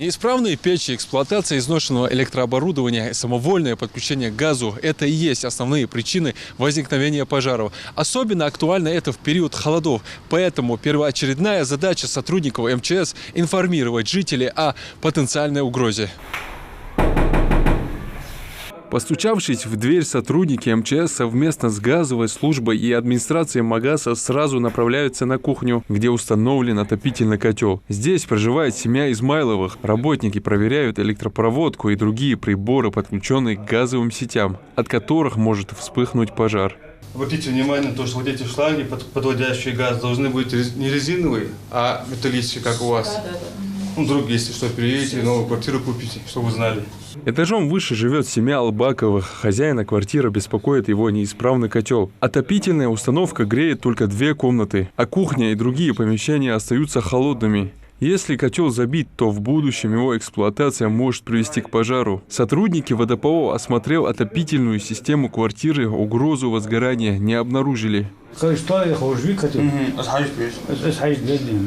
Неисправные печи, эксплуатация изношенного электрооборудования, самовольное подключение к газу – это и есть основные причины возникновения пожаров. Особенно актуально это в период холодов. Поэтому первоочередная задача сотрудников МЧС – информировать жителей о потенциальной угрозе. Постучавшись в дверь, сотрудники МЧС совместно с газовой службой и администрацией Магаса сразу направляются на кухню, где установлен отопительный котел. Здесь проживает семья Измайловых. Работники проверяют электропроводку и другие приборы, подключенные к газовым сетям, от которых может вспыхнуть пожар. Обратите внимание на то, что вот эти шланги, подводящие газ, должны быть не резиновые, а металлические, как у вас. Вдруг, если что, переедете, новую квартиру купите, чтобы вы знали. Этажом выше живет семья Албаковых. Хозяина квартиры беспокоит его неисправный котел. Отопительная установка греет только 2 комнаты, а кухня и другие помещения остаются холодными. Если котел забит, то в будущем его эксплуатация может привести к пожару. Сотрудники ВДПО, осмотрев отопительную систему квартиры, угрозу возгорания не обнаружили.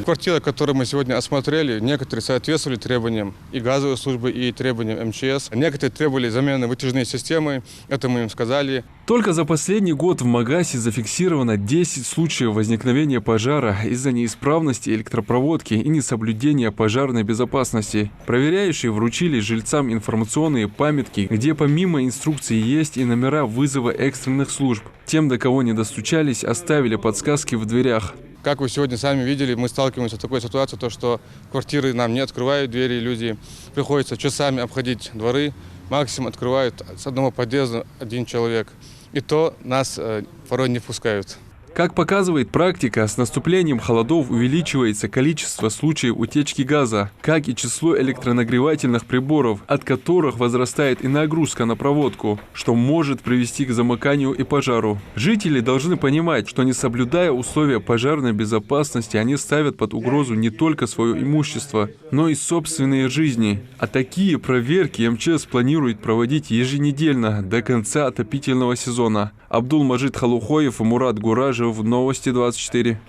Квартиры, которые мы сегодня осмотрели, некоторые соответствовали требованиям и газовой службы, и требованиям МЧС. Некоторые требовали замены вытяжной системы, это мы им сказали. Только за последний год в Магасе зафиксировано 10 случаев возникновения пожара из-за неисправности электропроводки и несоблюдения пожарной безопасности. Проверяющие вручили жильцам информационные памятки, где помимо инструкции есть и номера вызова экстренных служб. Тем, до кого не достучались, оставили подсказки в дверях. Как вы сегодня сами видели, мы сталкиваемся с такой ситуацией, то что квартиры нам не открывают двери, люди приходится часами обходить дворы, максимум открывают с одного подъезда 1 человек. И то нас порой не впускают. Как показывает практика, с наступлением холодов увеличивается количество случаев утечки газа, как и число электронагревательных приборов, от которых возрастает и нагрузка на проводку, что может привести к замыканию и пожару. Жители должны понимать, что не соблюдая условия пожарной безопасности, они ставят под угрозу не только свое имущество, но и собственные жизни. А такие проверки МЧС планирует проводить еженедельно до конца отопительного сезона. Абдулмаджид Халухоев и Мурат Гуражев. Новости 24.